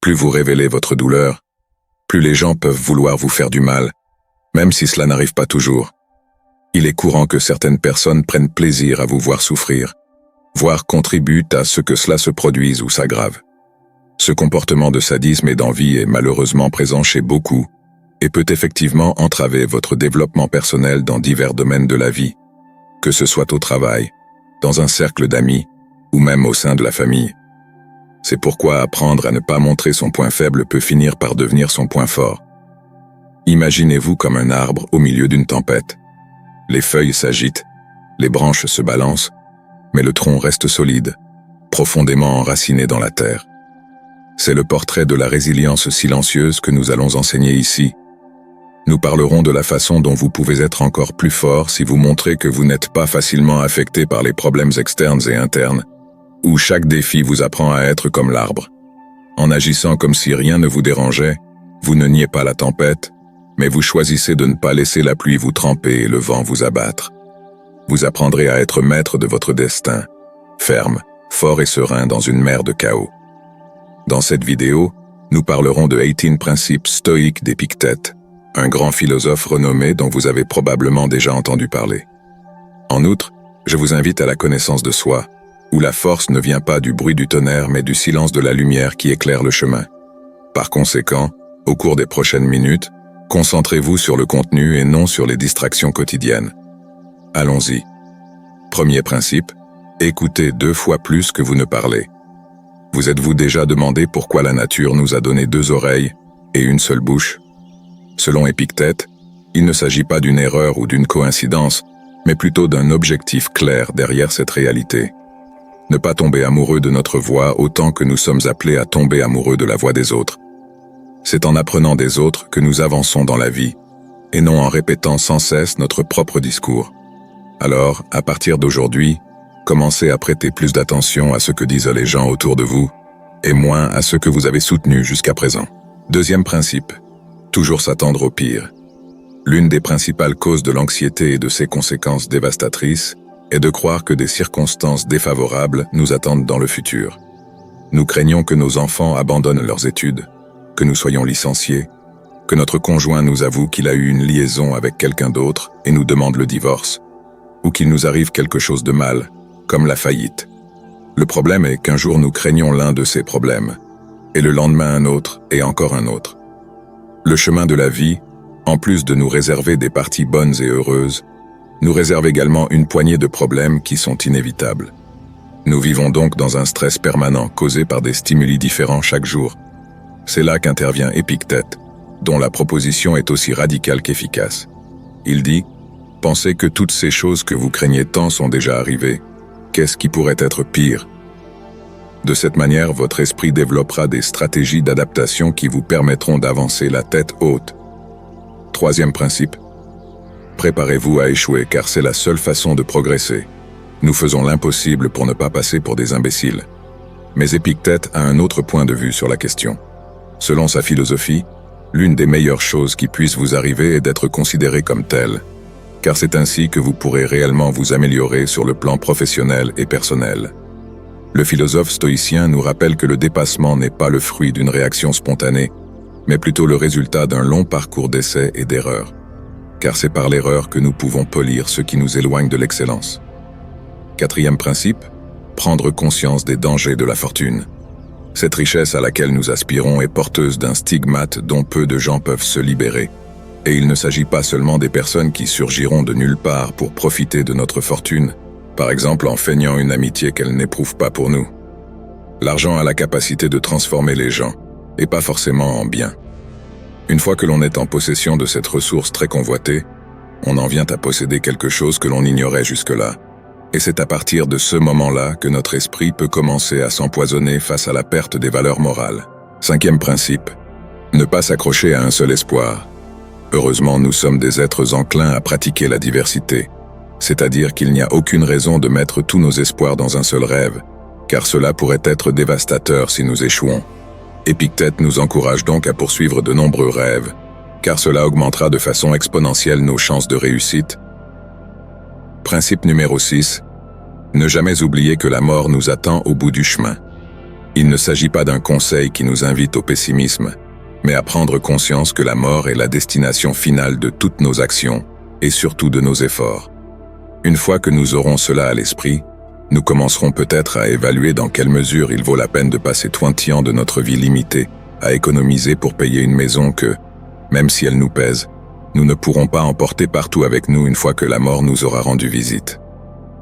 Plus vous révélez votre douleur, plus les gens peuvent vouloir vous faire du mal, même si cela n'arrive pas toujours. Il est courant que certaines personnes prennent plaisir à vous voir souffrir, voire contribuent à ce que cela se produise ou s'aggrave. Ce comportement de sadisme et d'envie est malheureusement présent chez beaucoup et peut effectivement entraver votre développement personnel dans divers domaines de la vie, que ce soit au travail, dans un cercle d'amis ou même au sein de la famille. C'est pourquoi apprendre à ne pas montrer son point faible peut finir par devenir son point fort. Imaginez-vous comme un arbre au milieu d'une tempête. Les feuilles s'agitent, les branches se balancent, mais le tronc reste solide, profondément enraciné dans la terre. C'est le portrait de la résilience silencieuse que nous allons enseigner ici. Nous parlerons de la façon dont vous pouvez être encore plus fort si vous montrez que vous n'êtes pas facilement affecté par les problèmes externes et internes, où chaque défi vous apprend à être comme l'arbre. En agissant comme si rien ne vous dérangeait, vous ne niez pas la tempête, mais vous choisissez de ne pas laisser la pluie vous tremper et le vent vous abattre. Vous apprendrez à être maître de votre destin, ferme, fort et serein dans une mer de chaos. Dans cette vidéo, nous parlerons de 18 principes stoïques d'Épictète, un grand philosophe renommé dont vous avez probablement déjà entendu parler. En outre, je vous invite à la connaissance de soi, où la force ne vient pas du bruit du tonnerre mais du silence de la lumière qui éclaire le chemin. Par conséquent, au cours des prochaines minutes, concentrez-vous sur le contenu et non sur les distractions quotidiennes. Allons-y. Premier principe, écoutez 2 fois plus que vous ne parlez. Vous êtes-vous déjà demandé pourquoi la nature nous a donné 2 oreilles et une seule bouche? Selon Épictète, il ne s'agit pas d'une erreur ou d'une coïncidence, mais plutôt d'un objectif clair derrière cette réalité. Ne pas tomber amoureux de notre voix autant que nous sommes appelés à tomber amoureux de la voix des autres. C'est en apprenant des autres que nous avançons dans la vie, et non en répétant sans cesse notre propre discours. Alors, à partir d'aujourd'hui, commencez à prêter plus d'attention à ce que disent les gens autour de vous, et moins à ce que vous avez soutenu jusqu'à présent. Deuxième principe, toujours s'attendre au pire. L'une des principales causes de l'anxiété et de ses conséquences dévastatrices est de croire que des circonstances défavorables nous attendent dans le futur. Nous craignons que nos enfants abandonnent leurs études, que nous soyons licenciés, que notre conjoint nous avoue qu'il a eu une liaison avec quelqu'un d'autre et nous demande le divorce, ou qu'il nous arrive quelque chose de mal, comme la faillite. Le problème est qu'un jour nous craignons l'un de ces problèmes, et le lendemain un autre et encore un autre. Le chemin de la vie, en plus de nous réserver des parties bonnes et heureuses, nous réserve également une poignée de problèmes qui sont inévitables. Nous vivons donc dans un stress permanent causé par des stimuli différents chaque jour. C'est là qu'intervient Épictète, dont la proposition est aussi radicale qu'efficace. Il dit « Pensez que toutes ces choses que vous craignez tant sont déjà arrivées. Qu'est-ce qui pourrait être pire ?» De cette manière, votre esprit développera des stratégies d'adaptation qui vous permettront d'avancer la tête haute. Troisième principe. Préparez-vous à échouer car c'est la seule façon de progresser. Nous faisons l'impossible pour ne pas passer pour des imbéciles. Mais Épictète a un autre point de vue sur la question. Selon sa philosophie, l'une des meilleures choses qui puissent vous arriver est d'être considéré comme tel, car c'est ainsi que vous pourrez réellement vous améliorer sur le plan professionnel et personnel. Le philosophe stoïcien nous rappelle que le dépassement n'est pas le fruit d'une réaction spontanée, mais plutôt le résultat d'un long parcours d'essais et d'erreurs. Car c'est par l'erreur que nous pouvons polir ce qui nous éloigne de l'excellence. Quatrième principe, prendre conscience des dangers de la fortune. Cette richesse à laquelle nous aspirons est porteuse d'un stigmate dont peu de gens peuvent se libérer. Et il ne s'agit pas seulement des personnes qui surgiront de nulle part pour profiter de notre fortune, par exemple en feignant une amitié qu'elles n'éprouvent pas pour nous. L'argent a la capacité de transformer les gens, et pas forcément en bien. Une fois que l'on est en possession de cette ressource très convoitée, on en vient à posséder quelque chose que l'on ignorait jusque-là. Et c'est à partir de ce moment-là que notre esprit peut commencer à s'empoisonner face à la perte des valeurs morales. Cinquième principe, ne pas s'accrocher à un seul espoir. Heureusement, nous sommes des êtres enclins à pratiquer la diversité, c'est-à-dire qu'il n'y a aucune raison de mettre tous nos espoirs dans un seul rêve, car cela pourrait être dévastateur si nous échouons. Épictète nous encourage donc à poursuivre de nombreux rêves, car cela augmentera de façon exponentielle nos chances de réussite. Principe numéro 6. Ne jamais oublier que la mort nous attend au bout du chemin. Il ne s'agit pas d'un conseil qui nous invite au pessimisme, mais à prendre conscience que la mort est la destination finale de toutes nos actions et surtout de nos efforts. Une fois que nous aurons cela à l'esprit, nous commencerons peut-être à évaluer dans quelle mesure il vaut la peine de passer 20 ans de notre vie limitée à économiser pour payer une maison que, même si elle nous pèse, nous ne pourrons pas emporter partout avec nous une fois que la mort nous aura rendu visite.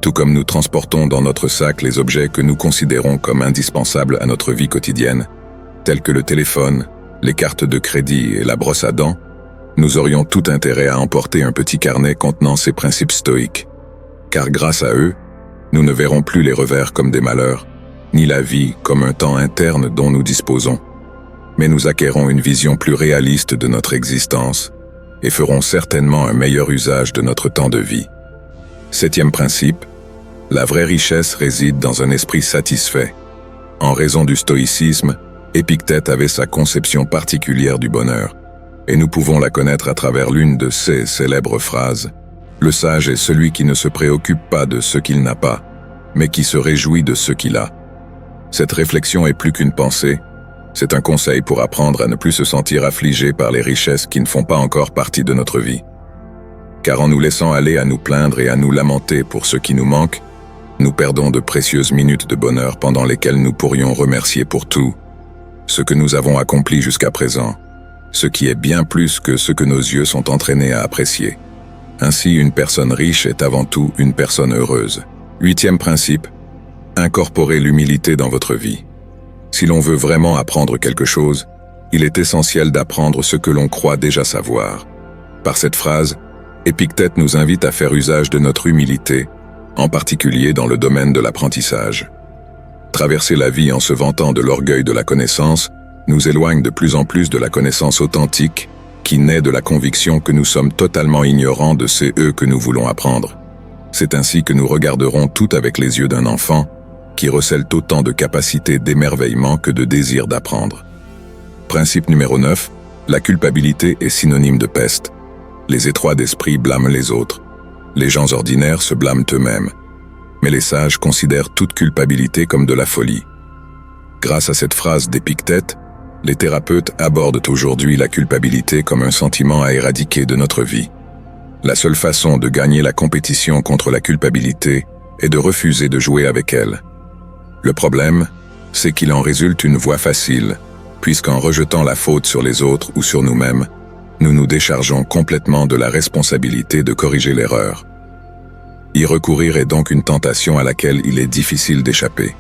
Tout comme nous transportons dans notre sac les objets que nous considérons comme indispensables à notre vie quotidienne, tels que le téléphone, les cartes de crédit et la brosse à dents, nous aurions tout intérêt à emporter un petit carnet contenant ces principes stoïques. Car grâce à eux, nous ne verrons plus les revers comme des malheurs, ni la vie comme un temps interne dont nous disposons. Mais nous acquérons une vision plus réaliste de notre existence et ferons certainement un meilleur usage de notre temps de vie. 7e principe, la vraie richesse réside dans un esprit satisfait. En raison du stoïcisme, Épictète avait sa conception particulière du bonheur, et nous pouvons la connaître à travers l'une de ses célèbres phrases. Le sage est celui qui ne se préoccupe pas de ce qu'il n'a pas, mais qui se réjouit de ce qu'il a. Cette réflexion est plus qu'une pensée, c'est un conseil pour apprendre à ne plus se sentir affligé par les richesses qui ne font pas encore partie de notre vie. Car en nous laissant aller à nous plaindre et à nous lamenter pour ce qui nous manque, nous perdons de précieuses minutes de bonheur pendant lesquelles nous pourrions remercier pour tout ce que nous avons accompli jusqu'à présent, ce qui est bien plus que ce que nos yeux sont entraînés à apprécier. Ainsi, une personne riche est avant tout une personne heureuse. 8e principe, incorporez l'humilité dans votre vie. Si l'on veut vraiment apprendre quelque chose, il est essentiel d'apprendre ce que l'on croit déjà savoir. Par cette phrase, Épictète nous invite à faire usage de notre humilité, en particulier dans le domaine de l'apprentissage. Traverser la vie en se vantant de l'orgueil de la connaissance nous éloigne de plus en plus de la connaissance authentique qui naît de la conviction que nous sommes totalement ignorants de ces que nous voulons apprendre. C'est ainsi que nous regarderons tout avec les yeux d'un enfant qui recèle autant de capacités d'émerveillement que de désir d'apprendre. Principe numéro 9, la culpabilité est synonyme de peste. Les étroits d'esprit blâment les autres. Les gens ordinaires se blâment eux-mêmes. Mais les sages considèrent toute culpabilité comme de la folie. Grâce à cette phrase d'Épictète, les thérapeutes abordent aujourd'hui la culpabilité comme un sentiment à éradiquer de notre vie. La seule façon de gagner la compétition contre la culpabilité est de refuser de jouer avec elle. Le problème, c'est qu'il en résulte une voie facile, puisqu'en rejetant la faute sur les autres ou sur nous-mêmes, nous nous déchargeons complètement de la responsabilité de corriger l'erreur. Y recourir est donc une tentation à laquelle il est difficile d'échapper.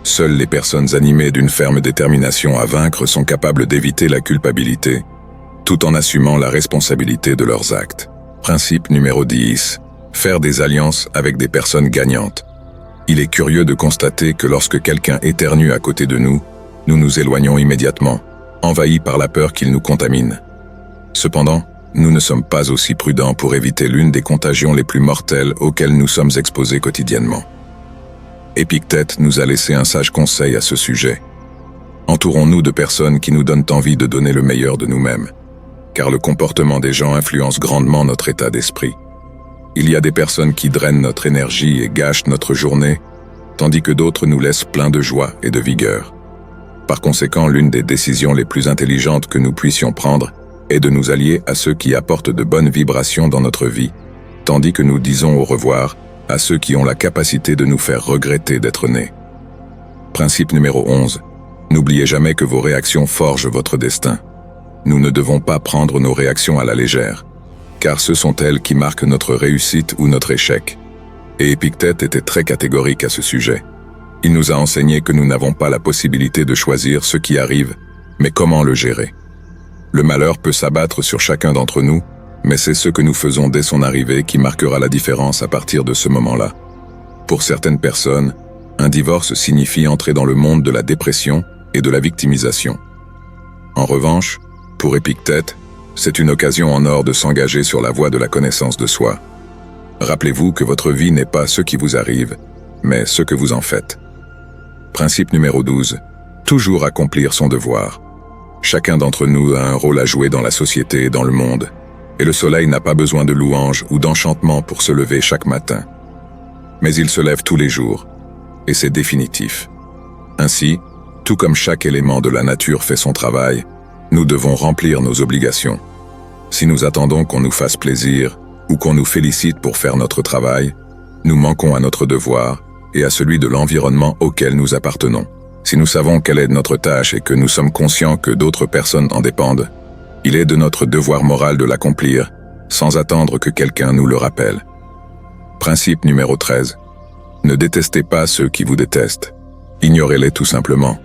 Seules les personnes animées d'une ferme détermination à vaincre sont capables d'éviter la culpabilité, tout en assumant la responsabilité de leurs actes. Principe numéro 10. Faire des alliances avec des personnes gagnantes. Il est curieux de constater que lorsque quelqu'un éternue à côté de nous, nous nous éloignons immédiatement, envahis par la peur qu'il nous contamine. Cependant, nous ne sommes pas aussi prudents pour éviter l'une des contagions les plus mortelles auxquelles nous sommes exposés quotidiennement. Épictète nous a laissé un sage conseil à ce sujet. Entourons-nous de personnes qui nous donnent envie de donner le meilleur de nous-mêmes, car le comportement des gens influence grandement notre état d'esprit. Il y a des personnes qui drainent notre énergie et gâchent notre journée, tandis que d'autres nous laissent pleins de joie et de vigueur. Par conséquent, l'une des décisions les plus intelligentes que nous puissions prendre est de nous allier à ceux qui apportent de bonnes vibrations dans notre vie, tandis que nous disons au revoir à ceux qui ont la capacité de nous faire regretter d'être nés. Principe numéro 11. N'oubliez jamais que vos réactions forgent votre destin. Nous ne devons pas prendre nos réactions à la légère, car ce sont elles qui marquent notre réussite ou notre échec. Et Épictète était très catégorique à ce sujet. Il nous a enseigné que nous n'avons pas la possibilité de choisir ce qui arrive, mais comment le gérer. Le malheur peut s'abattre sur chacun d'entre nous, mais c'est ce que nous faisons dès son arrivée qui marquera la différence à partir de ce moment-là. Pour certaines personnes, un divorce signifie entrer dans le monde de la dépression et de la victimisation. En revanche, pour Épictète, c'est une occasion en or de s'engager sur la voie de la connaissance de soi. Rappelez-vous que votre vie n'est pas ce qui vous arrive, mais ce que vous en faites. Principe numéro 12. Toujours accomplir son devoir. Chacun d'entre nous a un rôle à jouer dans la société et dans le monde, et le soleil n'a pas besoin de louanges ou d'enchantements pour se lever chaque matin. Mais il se lève tous les jours, et c'est définitif. Ainsi, Tout comme chaque élément de la nature fait son travail, nous devons remplir nos obligations. Si nous attendons qu'on nous fasse plaisir ou qu'on nous félicite pour faire notre travail, nous manquons à notre devoir et à celui de l'environnement auquel nous appartenons. Si nous savons quelle est notre tâche et que nous sommes conscients que d'autres personnes en dépendent, il est de notre devoir moral de l'accomplir, sans attendre que quelqu'un nous le rappelle. Principe numéro 13. Ne détestez pas ceux qui vous détestent. Ignorez-les tout simplement.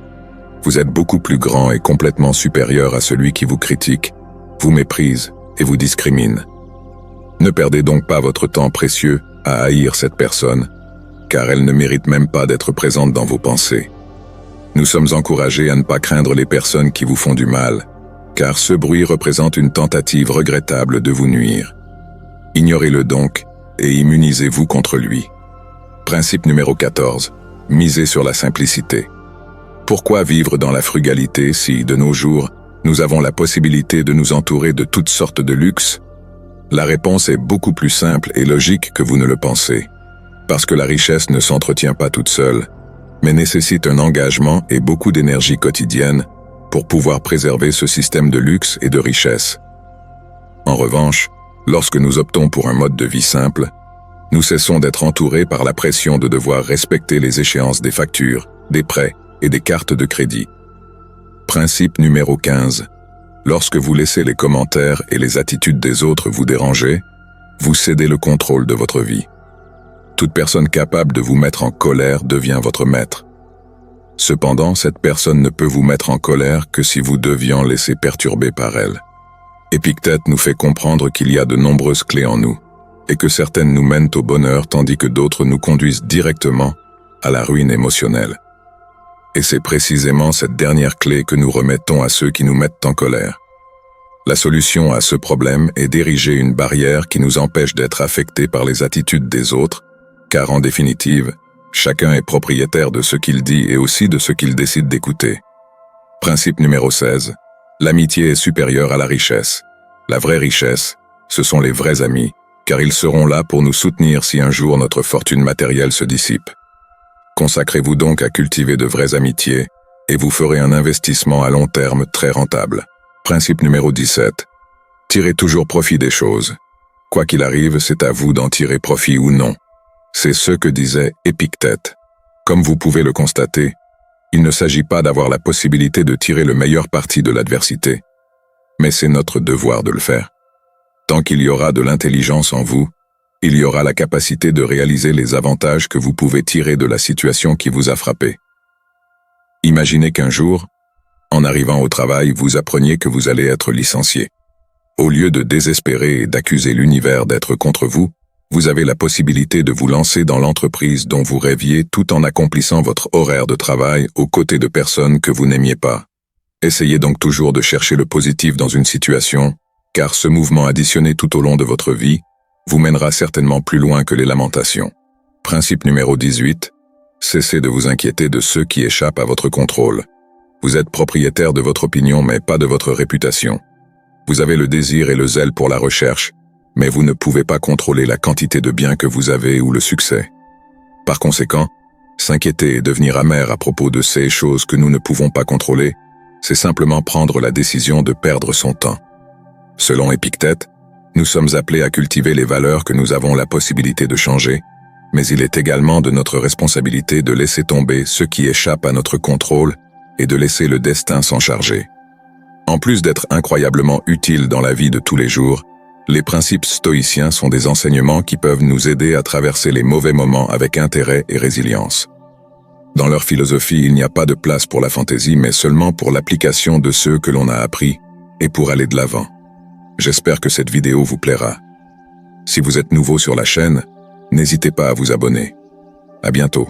Vous êtes beaucoup plus grand et complètement supérieur à celui qui vous critique, vous méprise et vous discrimine. Ne perdez donc pas votre temps précieux à haïr cette personne, car elle ne mérite même pas d'être présente dans vos pensées. Nous sommes encouragés à ne pas craindre les personnes qui vous font du mal, car ce bruit représente une tentative regrettable de vous nuire. Ignorez-le donc et immunisez-vous contre lui. Principe numéro 14. Misez sur la simplicité. Pourquoi vivre dans la frugalité si, de nos jours, nous avons la possibilité de nous entourer de toutes sortes de luxe? La réponse est beaucoup plus simple et logique que vous ne le pensez. Parce que la richesse ne s'entretient pas toute seule, mais nécessite un engagement et beaucoup d'énergie quotidienne pour pouvoir préserver ce système de luxe et de richesse. En revanche, lorsque nous optons pour un mode de vie simple, nous cessons d'être entourés par la pression de devoir respecter les échéances des factures, des prêts et des cartes de crédit. Principe numéro 15. Lorsque vous laissez les commentaires et les attitudes des autres vous déranger, vous cédez le contrôle de votre vie. Toute personne capable de vous mettre en colère devient votre maître. Cependant, cette personne ne peut vous mettre en colère que si vous deviez laisser perturber par elle. Épictète nous fait comprendre qu'il y a de nombreuses clés en nous, et que certaines nous mènent au bonheur tandis que d'autres nous conduisent directement à la ruine émotionnelle. Et c'est précisément cette dernière clé que nous remettons à ceux qui nous mettent en colère. La solution à ce problème est d'ériger une barrière qui nous empêche d'être affectés par les attitudes des autres, car en définitive, chacun est propriétaire de ce qu'il dit et aussi de ce qu'il décide d'écouter. Principe numéro 16. L'amitié est supérieure à la richesse. La vraie richesse, ce sont les vrais amis, car ils seront là pour nous soutenir si un jour notre fortune matérielle se dissipe. Consacrez-vous donc à cultiver de vraies amitiés, et vous ferez un investissement à long terme très rentable. Principe numéro 17. Tirez toujours profit des choses. Quoi qu'il arrive, c'est à vous d'en tirer profit ou non. C'est ce que disait Épictète. Comme vous pouvez le constater, il ne s'agit pas d'avoir la possibilité de tirer le meilleur parti de l'adversité, mais c'est notre devoir de le faire. Tant qu'il y aura de l'intelligence en vous, il y aura la capacité de réaliser les avantages que vous pouvez tirer de la situation qui vous a frappé. Imaginez qu'un jour, en arrivant au travail, vous appreniez que vous allez être licencié. Au lieu de désespérer et d'accuser l'univers d'être contre vous, vous avez la possibilité de vous lancer dans l'entreprise dont vous rêviez tout en accomplissant votre horaire de travail aux côtés de personnes que vous n'aimiez pas. Essayez donc toujours de chercher le positif dans une situation, car ce mouvement additionné tout au long de votre vie vous mènera certainement plus loin que les lamentations. Principe numéro 18. Cessez de vous inquiéter de ceux qui échappent à votre contrôle. Vous êtes propriétaire de votre opinion mais pas de votre réputation. Vous avez le désir et le zèle pour la recherche, mais vous ne pouvez pas contrôler la quantité de biens que vous avez ou le succès. Par conséquent, s'inquiéter et devenir amer à propos de ces choses que nous ne pouvons pas contrôler, c'est simplement prendre la décision de perdre son temps. Selon Épictète, nous sommes appelés à cultiver les valeurs que nous avons la possibilité de changer, mais il est également de notre responsabilité de laisser tomber ce qui échappe à notre contrôle et de laisser le destin s'en charger. En plus d'être incroyablement utiles dans la vie de tous les jours, les principes stoïciens sont des enseignements qui peuvent nous aider à traverser les mauvais moments avec intérêt et résilience. Dans leur philosophie, il n'y a pas de place pour la fantaisie, mais seulement pour l'application de ceux que l'on a appris et pour aller de l'avant. J'espère que cette vidéo vous plaira. Si vous êtes nouveau sur la chaîne, n'hésitez pas à vous abonner. À bientôt.